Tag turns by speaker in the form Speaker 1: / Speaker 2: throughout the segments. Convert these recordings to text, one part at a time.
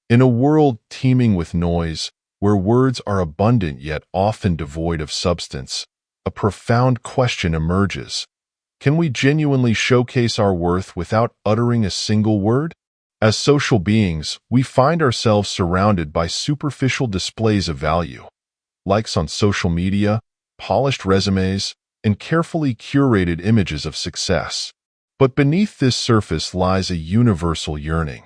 Speaker 1: In a world teeming with noise, where words are abundant yet often devoid of substance, a profound question emerges. Can we genuinely showcase our worth without uttering a single word? As social beings, we find ourselves surrounded by superficial displays of value. Likes on social media, polished resumes, and carefully curated images of success. But beneath this surface lies a universal yearning.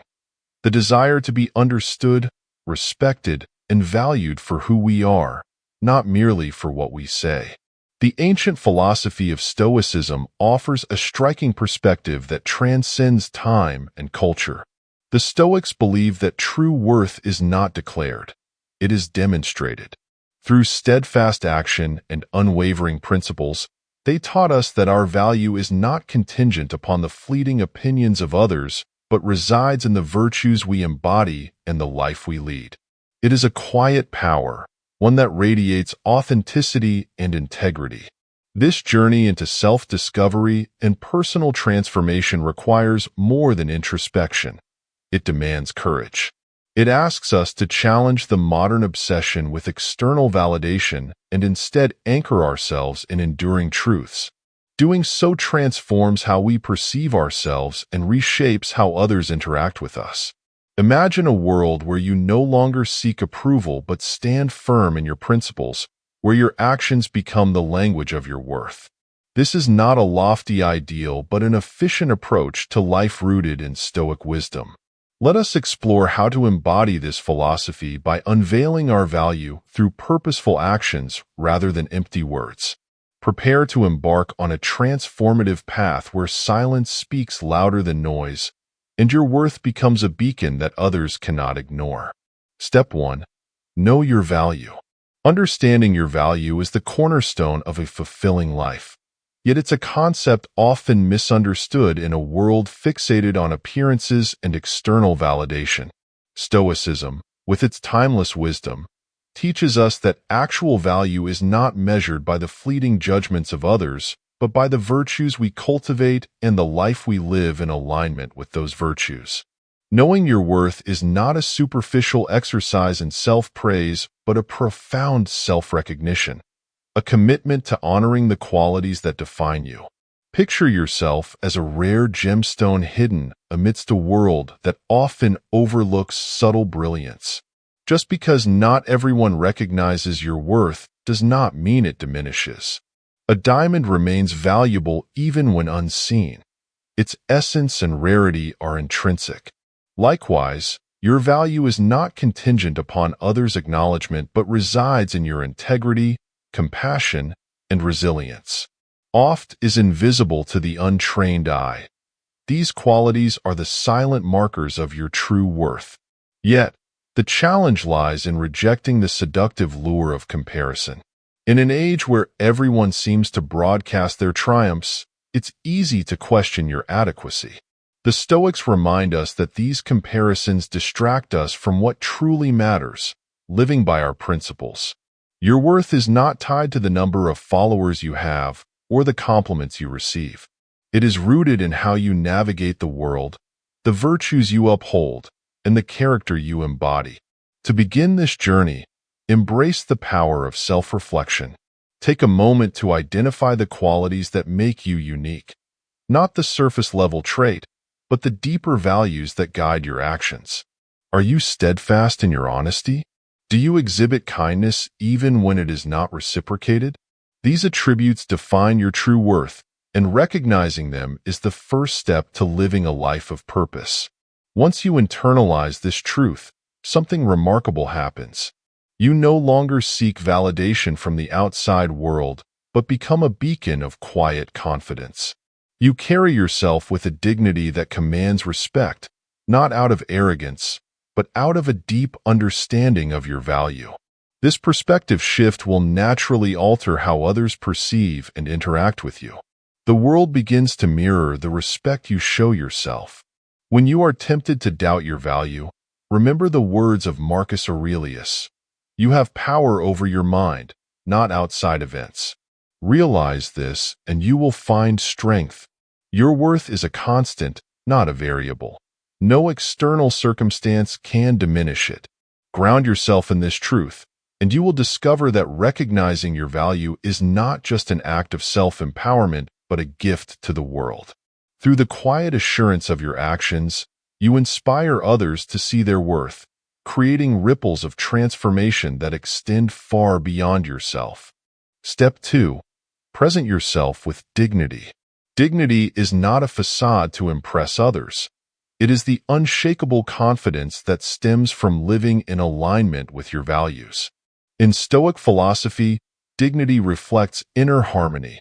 Speaker 1: The desire to be understood, respected, and valued for who we are, not merely for what we say. The ancient philosophy of Stoicism offers a striking perspective that transcends time and culture. The Stoics believe that true worth is not declared, it is demonstrated. Through steadfast action and unwavering principles, they taught us that our value is not contingent upon the fleeting opinions of others, but resides in the virtues we embody and the life we lead. It is a quiet power, one that radiates authenticity and integrity. This journey into self-discovery and personal transformation requires more than introspection. It demands courage. It asks us to challenge the modern obsession with external validation and instead anchor ourselves in enduring truths. Doing so transforms how we perceive ourselves and reshapes how others interact with us. Imagine a world where you no longer seek approval but stand firm in your principles, where your actions become the language of your worth. This is not a lofty ideal but an efficient approach to life rooted in Stoic wisdom. Let us explore how to embody this philosophy by unveiling our value through purposeful actions rather than empty words. Prepare to embark on a transformative path where silence speaks louder than noise, and your worth becomes a beacon that others cannot ignore. Step 1. Know your value. Understanding your value is the cornerstone of a fulfilling life. Yet it's a concept often misunderstood in a world fixated on appearances and external validation. Stoicism, with its timeless wisdom, teaches us that actual value is not measured by the fleeting judgments of others, but by the virtues we cultivate and the life we live in alignment with those virtues. Knowing your worth is not a superficial exercise in self-praise, but a profound self-recognition. A commitment to honoring the qualities that define you. Picture yourself as a rare gemstone hidden amidst a world that often overlooks subtle brilliance. Just because not everyone recognizes your worth does not mean it diminishes. A diamond remains valuable even when unseen. Its essence and rarity are intrinsic. Likewise, your value is not contingent upon others' acknowledgement but resides in your integrity, compassion, and resilience. Oft is invisible to the untrained eye. These qualities are the silent markers of your true worth. Yet, the challenge lies in rejecting the seductive lure of comparison. In an age where everyone seems to broadcast their triumphs, it's easy to question your adequacy. The Stoics remind us that these comparisons distract us from what truly matters, living by our principles. Your worth is not tied to the number of followers you have or the compliments you receive. It is rooted in how you navigate the world, the virtues you uphold, and the character you embody. To begin this journey, embrace the power of self-reflection. Take a moment to identify the qualities that make you unique. Not the surface-level trait, but the deeper values that guide your actions. Are you steadfast in your honesty? Do you exhibit kindness even when it is not reciprocated? These attributes define your true worth, and recognizing them is the first step to living a life of purpose. Once you internalize this truth, something remarkable happens. You no longer seek validation from the outside world, but become a beacon of quiet confidence. You carry yourself with a dignity that commands respect, not out of arrogance, but out of a deep understanding of your value. This perspective shift will naturally alter how others perceive and interact with you. The world begins to mirror the respect you show yourself. When you are tempted to doubt your value, remember the words of Marcus Aurelius. You have power over your mind, not outside events. Realize this, and you will find strength. Your worth is a constant, not a variable. No external circumstance can diminish it. Ground yourself in this truth, and you will discover that recognizing your value is not just an act of self-empowerment, but a gift to the world. Through the quiet assurance of your actions, you inspire others to see their worth, creating ripples of transformation that extend far beyond yourself. Step 2. Present yourself with dignity. Dignity is not a facade to impress others. It is the unshakable confidence that stems from living in alignment with your values. In Stoic philosophy, dignity reflects inner harmony,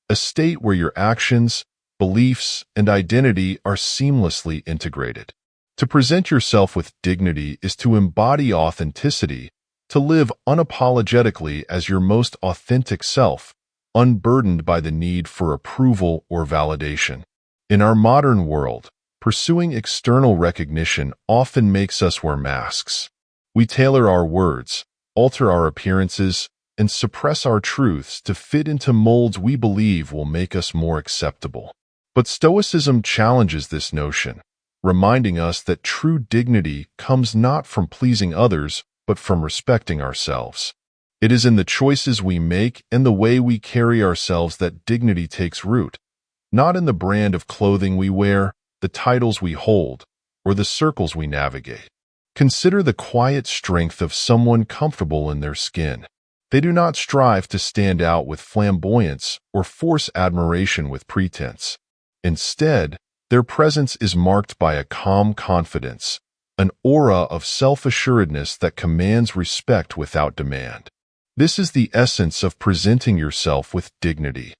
Speaker 1: a state where your actions, beliefs, and identity are seamlessly integrated. To present yourself with dignity is to embody authenticity, to live unapologetically as your most authentic self, unburdened by the need for approval or validation. In our modern world, pursuing external recognition often makes us wear masks. We tailor our words, alter our appearances, and suppress our truths to fit into molds we believe will make us more acceptable. But Stoicism challenges this notion, reminding us that true dignity comes not from pleasing others, but from respecting ourselves. It is in the choices we make and the way we carry ourselves that dignity takes root, not in the brand of clothing we wear, the titles we hold, or the circles we navigate. Consider the quiet strength of someone comfortable in their skin. They do not strive to stand out with flamboyance or force admiration with pretense. Instead, their presence is marked by a calm confidence, an aura of self-assuredness that commands respect without demand. This is the essence of presenting yourself with dignity.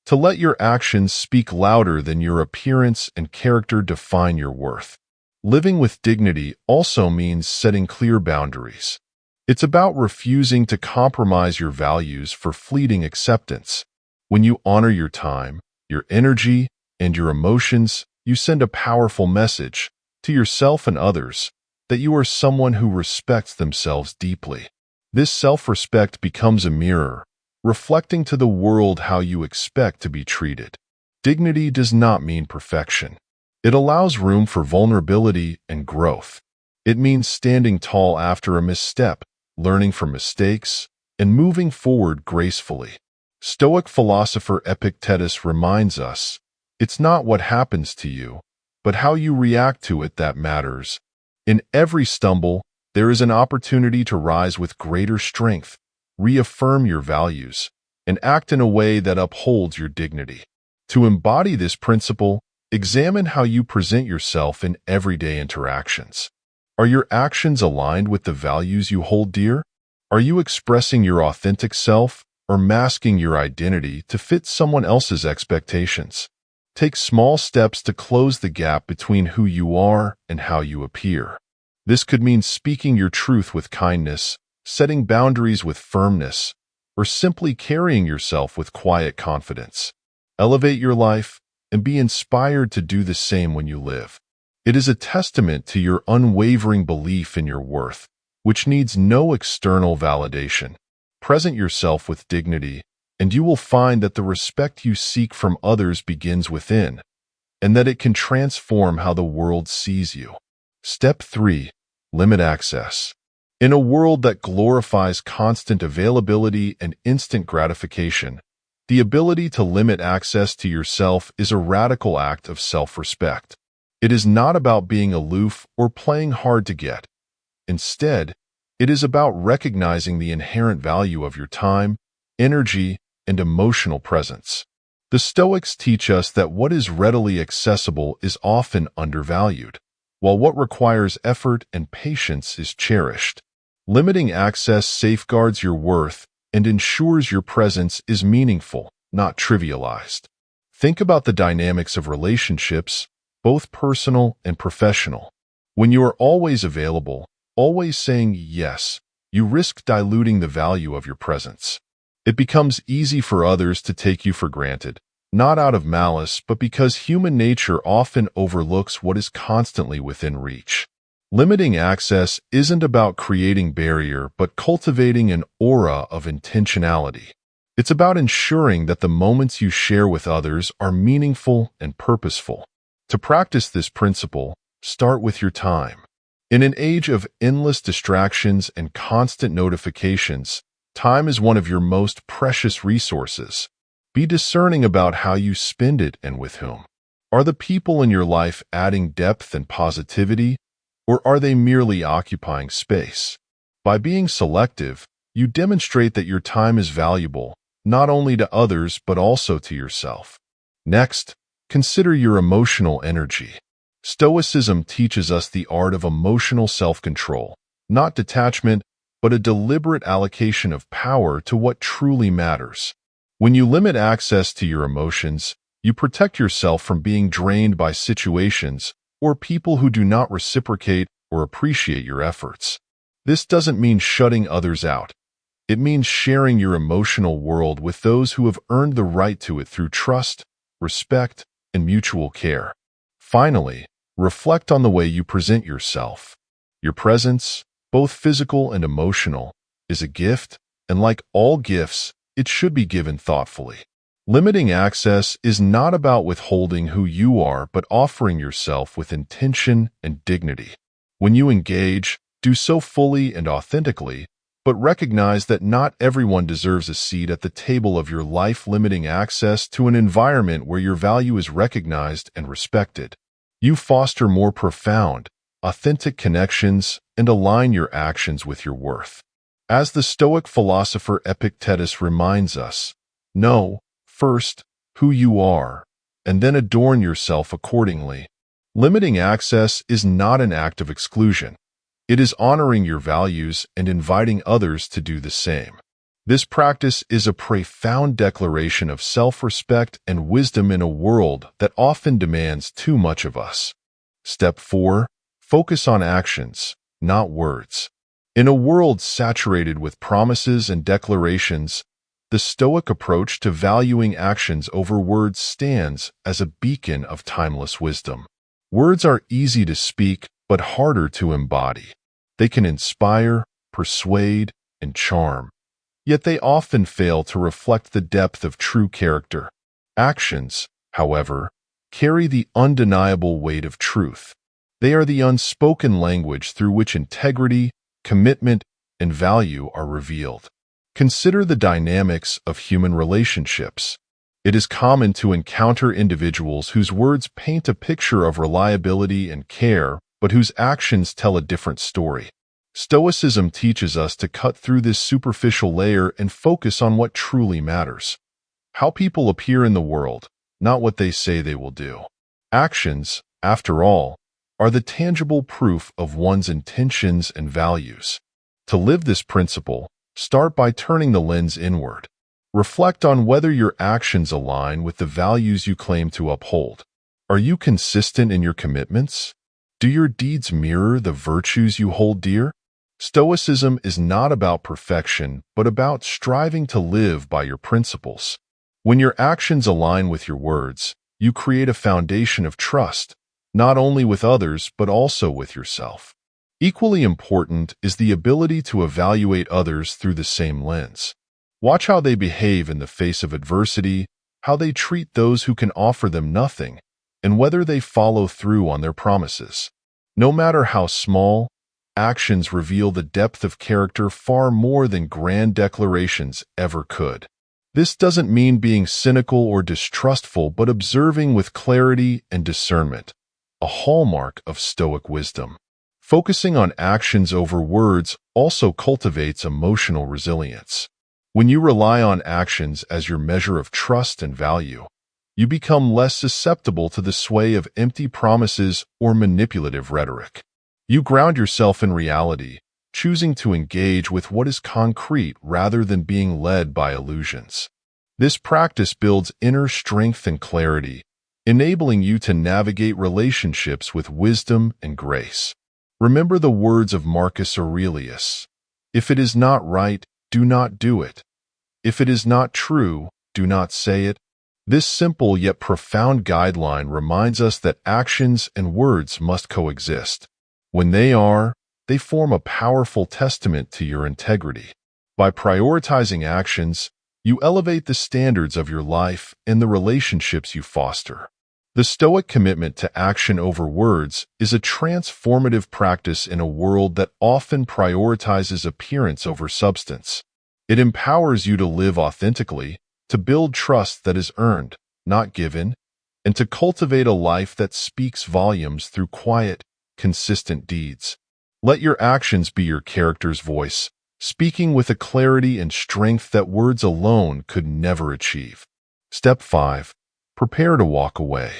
Speaker 1: To let your actions speak louder than your appearance and character define your worth. Living with dignity also means setting clear boundaries. It's about refusing to compromise your values for fleeting acceptance. When you honor your time, your energy, and your emotions, you send a powerful message to yourself and others that you are someone who respects themselves deeply. This self-respect becomes a mirror, reflecting to the world how you expect to be treated. Dignity does not mean perfection. It allows room for vulnerability and growth. It means standing tall after a misstep, learning from mistakes, and moving forward gracefully. Stoic philosopher Epictetus reminds us, it's not what happens to you, but how you react to it that matters. In every stumble, there is an opportunity to rise with greater strength, reaffirm your values, and act in a way that upholds your dignity. To embody this principle, examine how you present yourself in everyday interactions. Are your actions aligned with the values you hold dear? Are you expressing your authentic self or masking your identity to fit someone else's expectations? Take small steps to close the gap between who you are and how you appear. This could mean speaking your truth with kindness, setting boundaries with firmness, or simply carrying yourself with quiet confidence. Elevate your life and be inspired to do the same when you live. It is a testament to your unwavering belief in your worth, which needs no external validation. Present yourself with dignity, and you will find that the respect you seek from others begins within, and that it can transform how the world sees you. Step 3. Limit access. In a world that glorifies constant availability and instant gratification, the ability to limit access to yourself is a radical act of self-respect. It is not about being aloof or playing hard to get. Instead, it is about recognizing the inherent value of your time, energy, and emotional presence. The Stoics teach us that what is readily accessible is often undervalued, while what requires effort and patience is cherished. Limiting access safeguards your worth and ensures your presence is meaningful, not trivialized. Think about the dynamics of relationships, both personal and professional. When you are always available, always saying yes, you risk diluting the value of your presence. It becomes easy for others to take you for granted, not out of malice, but because human nature often overlooks what is constantly within reach. Limiting access isn't about creating barrier, but cultivating an aura of intentionality. It's about ensuring that the moments you share with others are meaningful and purposeful. To practice this principle, start with your time. In an age of endless distractions and constant notifications, time is one of your most precious resources. Be discerning about how you spend it and with whom. Are the people in your life adding depth and positivity, or are they merely occupying space? By being selective, you demonstrate that your time is valuable, not only to others but also to yourself. Next, consider your emotional energy. Stoicism teaches us the art of emotional self-control, not detachment, but a deliberate allocation of power to what truly matters. When you limit access to your emotions, you protect yourself from being drained by situations or people who do not reciprocate or appreciate your efforts. This doesn't mean shutting others out. It means sharing your emotional world with those who have earned the right to it through trust, respect, and mutual care. Finally, reflect on the way you present yourself. Your presence, both physical and emotional, is a gift, and like all gifts, it should be given thoughtfully. Limiting access is not about withholding who you are, but offering yourself with intention and dignity. When you engage, do so fully and authentically, but recognize that not everyone deserves a seat at the table of your life. Limiting access to an environment where your value is recognized and respected. You foster more profound, authentic connections and align your actions with your worth. As the Stoic philosopher Epictetus reminds us, know, first, who you are, and then adorn yourself accordingly. Limiting access is not an act of exclusion. It is honoring your values and inviting others to do the same. This practice is a profound declaration of self-respect and wisdom in a world that often demands too much of us. Step 4. Focus on actions, not words. In a world saturated with promises and declarations, the Stoic approach to valuing actions over words stands as a beacon of timeless wisdom. Words are easy to speak, but harder to embody. They can inspire, persuade, and charm. Yet they often fail to reflect the depth of true character. Actions, however, carry the undeniable weight of truth. They are the unspoken language through which integrity, commitment, and value are revealed. Consider the dynamics of human relationships. It is common to encounter individuals whose words paint a picture of reliability and care, but whose actions tell a different story. Stoicism teaches us to cut through this superficial layer and focus on what truly matters. How people appear in the world, not what they say they will do. Actions, after all, are the tangible proof of one's intentions and values. To live this principle, start by turning the lens inward. Reflect on whether your actions align with the values you claim to uphold. Are you consistent in your commitments? Do your deeds mirror the virtues you hold dear? Stoicism is not about perfection, but about striving to live by your principles. When your actions align with your words, you create a foundation of trust, not only with others but also with yourself. Equally important is the ability to evaluate others through the same lens. Watch how they behave in the face of adversity, how they treat those who can offer them nothing, and whether they follow through on their promises. No matter how small, actions reveal the depth of character far more than grand declarations ever could. This doesn't mean being cynical or distrustful, but observing with clarity and discernment, a hallmark of Stoic wisdom. Focusing on actions over words also cultivates emotional resilience. When you rely on actions as your measure of trust and value, you become less susceptible to the sway of empty promises or manipulative rhetoric. You ground yourself in reality, choosing to engage with what is concrete rather than being led by illusions. This practice builds inner strength and clarity, enabling you to navigate relationships with wisdom and grace. Remember the words of Marcus Aurelius: "If it is not right, do not do it. If it is not true, do not say it." This simple yet profound guideline reminds us that actions and words must coexist. When they form a powerful testament to your integrity. By prioritizing actions, you elevate the standards of your life and the relationships you foster. The Stoic commitment to action over words is a transformative practice in a world that often prioritizes appearance over substance. It empowers you to live authentically, to build trust that is earned, not given, and to cultivate a life that speaks volumes through quiet, consistent deeds. Let your actions be your character's voice, speaking with a clarity and strength that words alone could never achieve. Step 5. Prepare to walk away.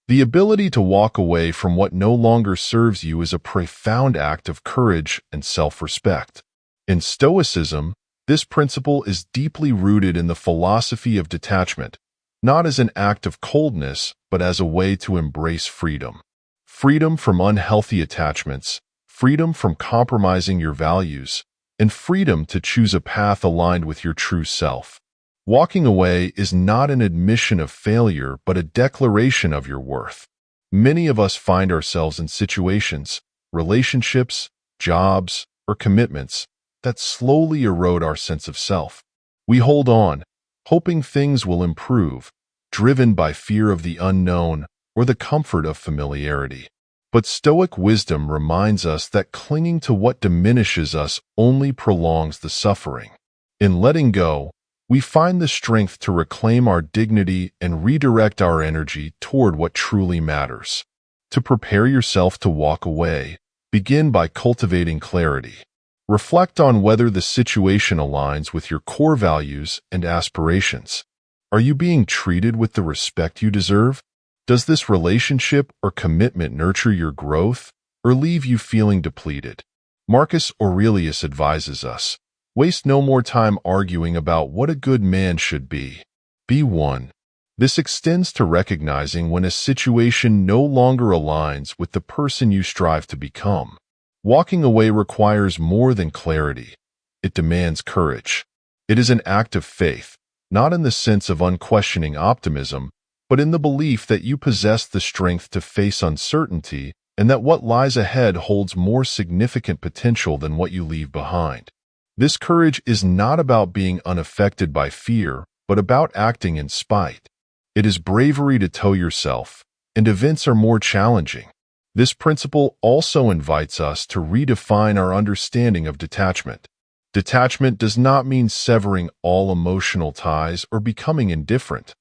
Speaker 1: The ability to walk away from what no longer serves you is a profound act of courage and self-respect. In Stoicism, this principle is deeply rooted in the philosophy of detachment, not as an act of coldness, but as a way to embrace freedom. Freedom from unhealthy attachments, freedom from compromising your values, and freedom to choose a path aligned with your true self. Walking away is not an admission of failure, but a declaration of your worth. Many of us find ourselves in situations, relationships, jobs, or commitments that slowly erode our sense of self. We hold on, hoping things will improve, driven by fear of the unknown or the comfort of familiarity. But Stoic wisdom reminds us that clinging to what diminishes us only prolongs the suffering. In letting go, we find the strength to reclaim our dignity and redirect our energy toward what truly matters. To prepare yourself to walk away, begin by cultivating clarity. Reflect on whether the situation aligns with your core values and aspirations. Are you being treated with the respect you deserve? Does this relationship or commitment nurture your growth or leave you feeling depleted? Marcus Aurelius advises us, waste no more time arguing about what a good man should be. Be one. This extends to recognizing when a situation no longer aligns with the person you strive to become. Walking away requires more than clarity. It demands courage. It is an act of faith, not in the sense of unquestioning optimism, but in the belief that you possess the strength to face uncertainty and that what lies ahead holds more significant potential than what you leave behind. This courage is not about being unaffected by fear, but about acting in spite. It is bravery to toe yourself, and events are more challenging. This principle also invites us to redefine our understanding of detachment. Detachment does not mean severing all emotional ties or becoming indifferent.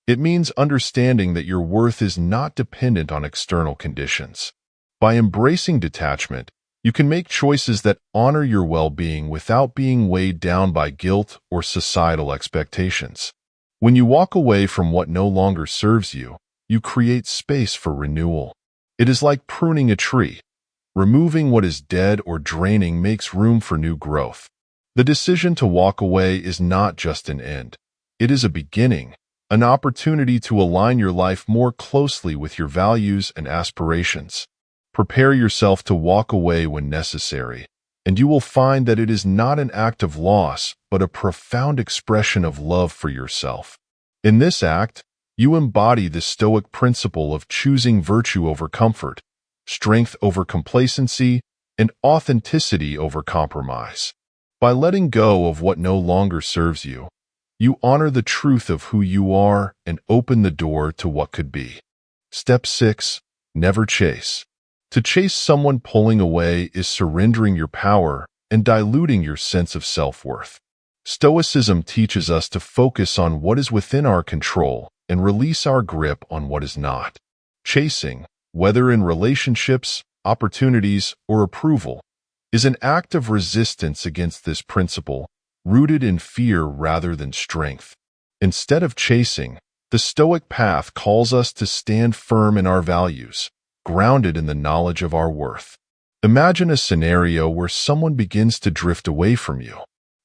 Speaker 1: It means understanding that your worth is not dependent on external conditions. By embracing detachment, you can make choices that honor your well-being without being weighed down by guilt or societal expectations. When you walk away from what no longer serves you, you create space for renewal. It is like pruning a tree. Removing what is dead or draining makes room for new growth. The decision to walk away is not just an end. It is a beginning, an opportunity to align your life more closely with your values and aspirations. Prepare yourself to walk away when necessary, and you will find that it is not an act of loss, but a profound expression of love for yourself. In this act, you embody the Stoic principle of choosing virtue over comfort, strength over complacency, and authenticity over compromise. By letting go of what no longer serves you, you honor the truth of who you are and open the door to what could be. Step 6. Never chase. To chase someone pulling away is surrendering your power and diluting your sense of self-worth. Stoicism teaches us to focus on what is within our control and release our grip on what is not. Chasing, whether in relationships, opportunities, or approval, is an act of resistance against this principle, rooted in fear rather than strength. Instead of chasing, the Stoic path calls us to stand firm in our values, grounded in the knowledge of our worth. Imagine a scenario where someone begins to drift away from you.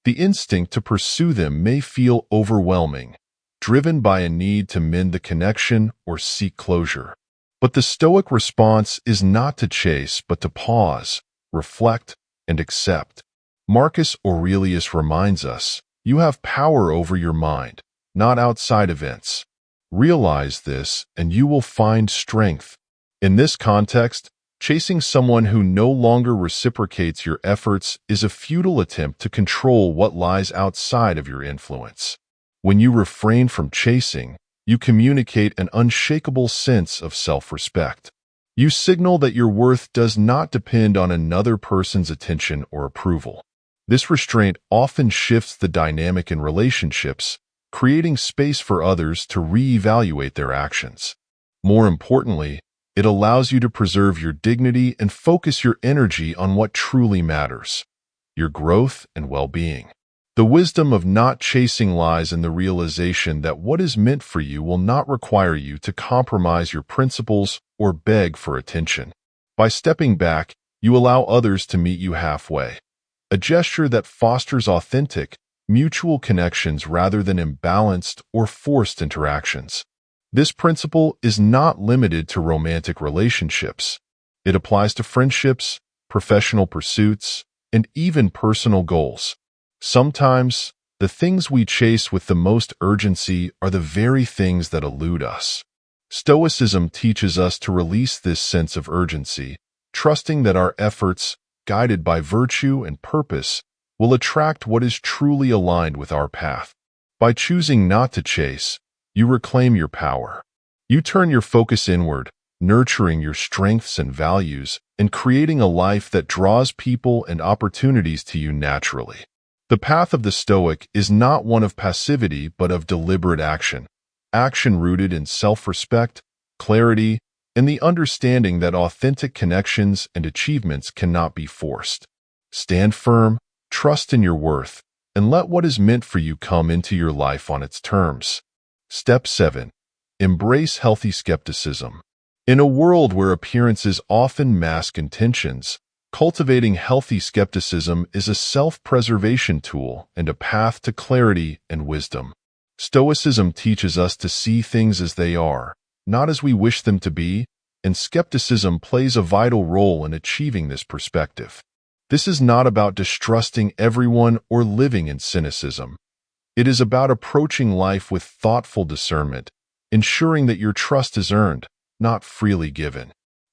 Speaker 1: The instinct to pursue them may feel overwhelming, driven by a need to mend the connection or seek closure. But the Stoic response is not to chase, but to pause, reflect, and accept. Marcus Aurelius reminds us, you have power over your mind, not outside events. Realize this, and you will find strength. In this context, chasing someone who no longer reciprocates your efforts is a futile attempt to control what lies outside of your influence. When you refrain from chasing, You communicate an unshakable sense of self-respect. You signal that your worth does not depend on another person's attention or approval. This restraint often shifts the dynamic in relationships, creating space for others to reevaluate their actions. More importantly, it allows you to preserve your dignity and focus your energy on what truly matters: your growth and well-being. The wisdom of not chasing lies in the realization that what is meant for you will not require you to compromise your principles or beg for attention. By stepping back, you allow others to meet you halfway, a gesture that fosters authentic, mutual connections rather than imbalanced or forced interactions. This principle is not limited to romantic relationships. It applies to friendships, professional pursuits, and even personal goals. Sometimes, the things we chase with the most urgency are the very things that elude us. Stoicism teaches us to release this sense of urgency, trusting that our efforts, guided by virtue and purpose, will attract what is truly aligned with our path. By choosing not to chase, you reclaim your power. You turn your focus inward, nurturing your strengths and values, and creating a life that draws people and opportunities to you naturally. The path of the Stoic is not one of passivity but of deliberate action, action rooted in self-respect, clarity, and the understanding that authentic connections and achievements cannot be forced. Stand firm, trust in your worth, and let what is meant for you come into your life on its terms. Step 7. Embrace healthy skepticism. In a world where appearances often mask intentions, cultivating healthy skepticism is a self-preservation tool and a path to clarity and wisdom. Stoicism teaches us to see things as they are, not as we wish them to be, and skepticism plays a vital role in achieving this perspective. This is not about distrusting everyone or living in cynicism. It is about approaching life with thoughtful discernment, ensuring that your trust is earned, not freely given.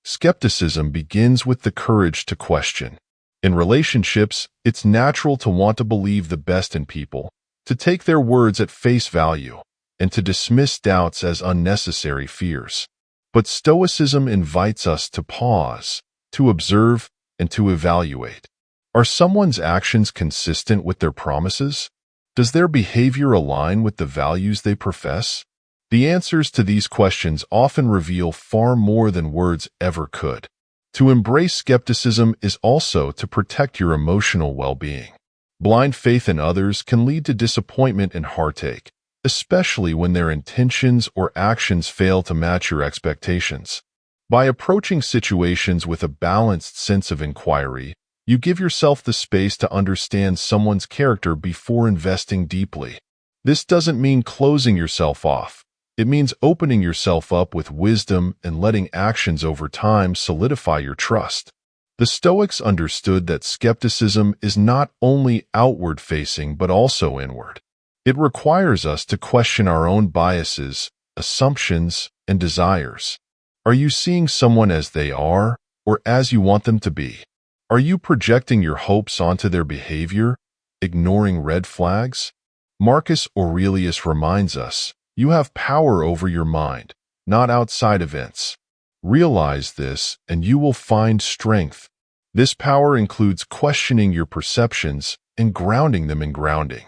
Speaker 1: Skepticism begins with the courage to question. In relationships, it's natural to want to believe the best in people, to take their words at face value, and to dismiss doubts as unnecessary fears. But Stoicism invites us to pause, to observe, and to evaluate. Are someone's actions consistent with their promises? Does their behavior align with the values they profess? The answers to these questions often reveal far more than words ever could. To embrace skepticism is also to protect your emotional well-being. Blind faith in others can lead to disappointment and heartache, especially when their intentions or actions fail to match your expectations. By approaching situations with a balanced sense of inquiry, you give yourself the space to understand someone's character before investing deeply. This doesn't mean closing yourself off. It means opening yourself up with wisdom and letting actions over time solidify your trust. The Stoics understood that skepticism is not only outward-facing but also inward. It requires us to question our own biases, assumptions, and desires. Are you seeing someone as they are, or as you want them to be? Are you projecting your hopes onto their behavior, ignoring red flags? Marcus Aurelius reminds us, you have power over your mind, not outside events. Realize this, and you will find strength. This power includes questioning your perceptions and grounding them in grounding.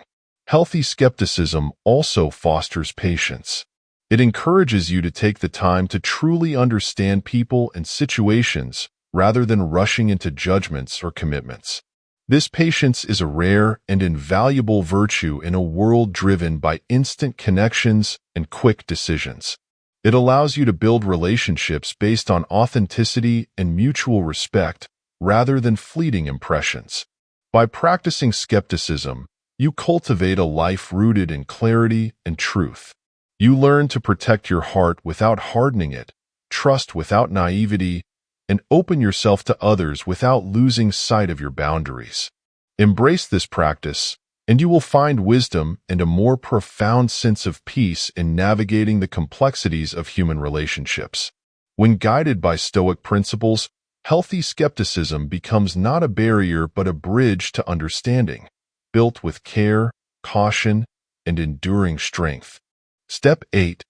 Speaker 1: Healthy skepticism also fosters patience. It encourages you to take the time to truly understand people and situations rather than rushing into judgments or commitments. This patience is a rare and invaluable virtue in a world driven by instant connections and quick decisions. It allows you to build relationships based on authenticity and mutual respect rather than fleeting impressions. By practicing skepticism, you cultivate a life rooted in clarity and truth. You learn to protect your heart without hardening it, trust without naivety, and open yourself to others without losing sight of your boundaries. Embrace this practice, and you will find wisdom and a more profound sense of peace in navigating the complexities of human relationships. When guided by Stoic principles, healthy skepticism becomes not a barrier but a bridge to understanding, built with care, caution, and enduring strength. Step 8.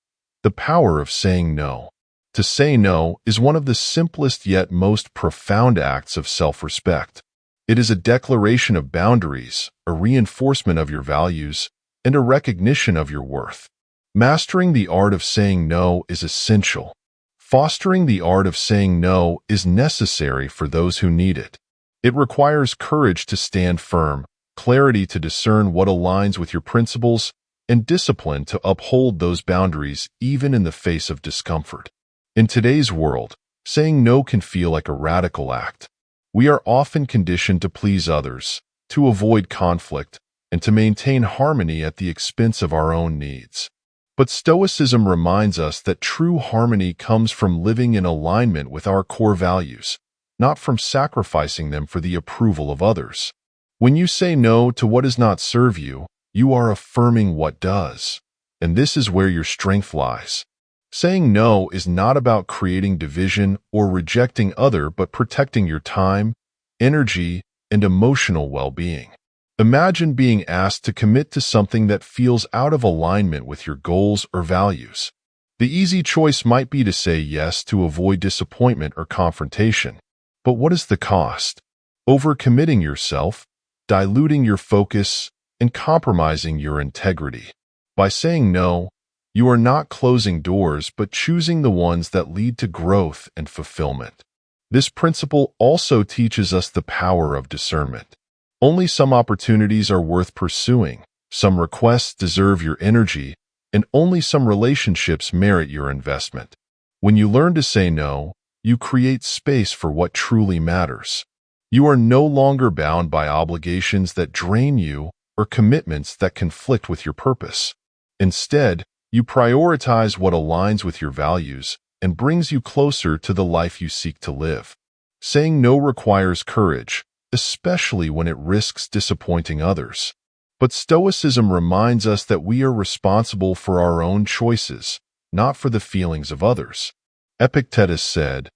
Speaker 1: The power of saying no. To say no is one of the simplest yet most profound acts of self-respect. It is a declaration of boundaries, a reinforcement of your values, and a recognition of your worth. Mastering the art of saying no is essential. Fostering the art of saying no is necessary for those who need it. It requires courage to stand firm, clarity to discern what aligns with your principles, and discipline to uphold those boundaries even in the face of discomfort. In today's world, saying no can feel like a radical act. We are often conditioned to please others, to avoid conflict, and to maintain harmony at the expense of our own needs. But Stoicism reminds us that true harmony comes from living in alignment with our core values, not from sacrificing them for the approval of others. When you say no to what does not serve you, you are affirming what does. And this is where your strength lies. Saying no is not about creating division or rejecting others, but protecting your time, energy, and emotional well-being. Imagine being asked to commit to something that feels out of alignment with your goals or values. The easy choice might be to say yes to avoid disappointment or confrontation. But what is the cost? Overcommitting yourself, diluting your focus, and compromising your integrity. By saying no, you are not closing doors but choosing the ones that lead to growth and fulfillment. This principle also teaches us the power of discernment. Only some opportunities are worth pursuing, some requests deserve your energy, and only some relationships merit your investment. When you learn to say no, you create space for what truly matters. You are no longer bound by obligations that drain you or commitments that conflict with your purpose. Instead, you prioritize what aligns with your values and brings you closer to the life you seek to live. Saying no requires courage, especially when it risks disappointing others. But Stoicism reminds us that we are responsible for our own choices, not for the feelings of others. Epictetus said,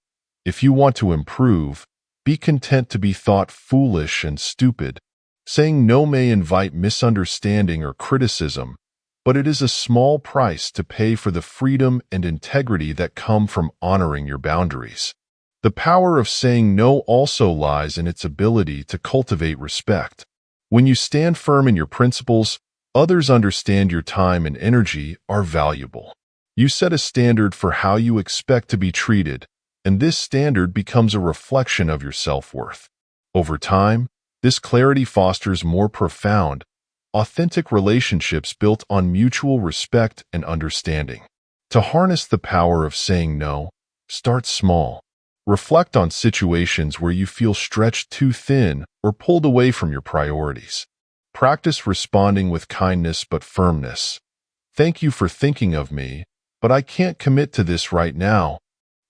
Speaker 1: "If you want to improve, be content to be thought foolish and stupid." Saying no may invite misunderstanding or criticism, but it is a small price to pay for the freedom and integrity that come from honoring your boundaries. The power of saying no also lies in its ability to cultivate respect. When you stand firm in your principles, others understand your time and energy are valuable. You set a standard for how you expect to be treated, and this standard becomes a reflection of your self-worth. Over time, this clarity fosters more profound, authentic relationships built on mutual respect and understanding. To harness the power of saying no, start small. Reflect on situations where you feel stretched too thin or pulled away from your priorities. Practice responding with kindness but firmness. "Thank you for thinking of me, but I can't commit to this right now."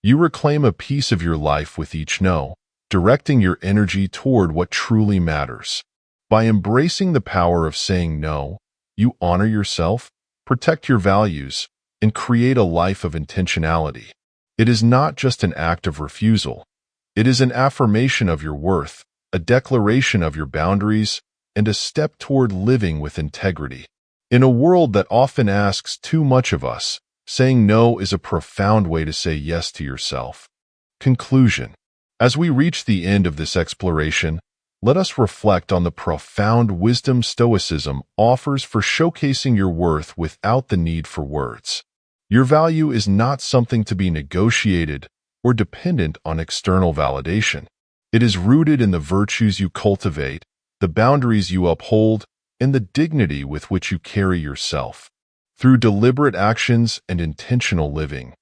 Speaker 1: You reclaim a piece of your life with each no, directing your energy toward what truly matters. By embracing the power of saying no, you honor yourself, protect your values, and create a life of intentionality. It is not just an act of refusal. It is an affirmation of your worth, a declaration of your boundaries, and a step toward living with integrity. In a world that often asks too much of us, saying no is a profound way to say yes to yourself. Conclusion. As we reach the end of this exploration, let us reflect on the profound wisdom Stoicism offers for showcasing your worth without the need for words. Your value is not something to be negotiated or dependent on external validation. It is rooted in the virtues you cultivate, the boundaries you uphold, and the dignity with which you carry yourself. Through deliberate actions and intentional living,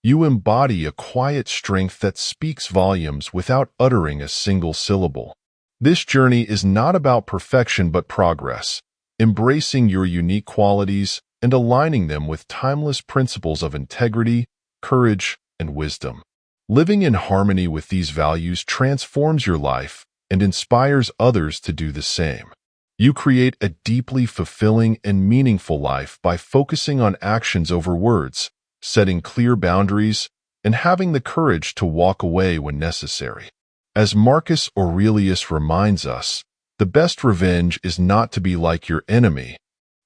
Speaker 1: you embody a quiet strength that speaks volumes without uttering a single syllable. This journey is not about perfection but progress, embracing your unique qualities and aligning them with timeless principles of integrity, courage, and wisdom. Living in harmony with these values transforms your life and inspires others to do the same. You create a deeply fulfilling and meaningful life by focusing on actions over words, setting clear boundaries, and having the courage to walk away when necessary. As Marcus Aurelius reminds us, the best revenge is not to be like your enemy.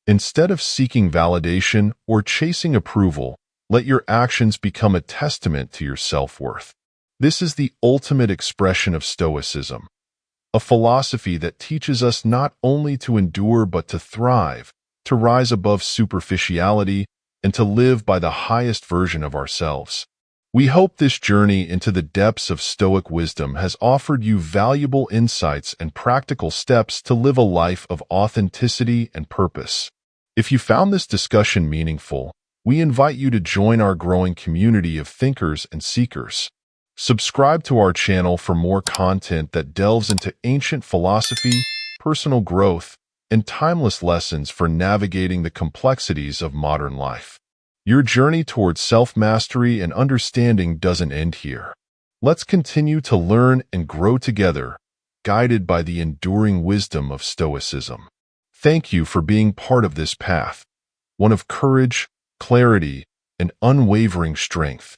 Speaker 1: Instead of seeking validation or chasing approval, Let your actions become a testament to your self-worth. This is the ultimate expression of Stoicism, a philosophy that teaches us not only to endure but to thrive, to rise above superficiality, and to live by the highest version of ourselves. We hope this journey into the depths of Stoic wisdom has offered you valuable insights and practical steps to live a life of authenticity and purpose. If you found this discussion meaningful, we invite you to join our growing community of thinkers and seekers. Subscribe to our channel for more content that delves into ancient philosophy, personal growth, and timeless lessons for navigating the complexities of modern life. Your journey towards self-mastery and understanding doesn't end here. Let's continue to learn and grow together, guided by the enduring wisdom of Stoicism. Thank you for being part of this path, one of courage, clarity, and unwavering strength.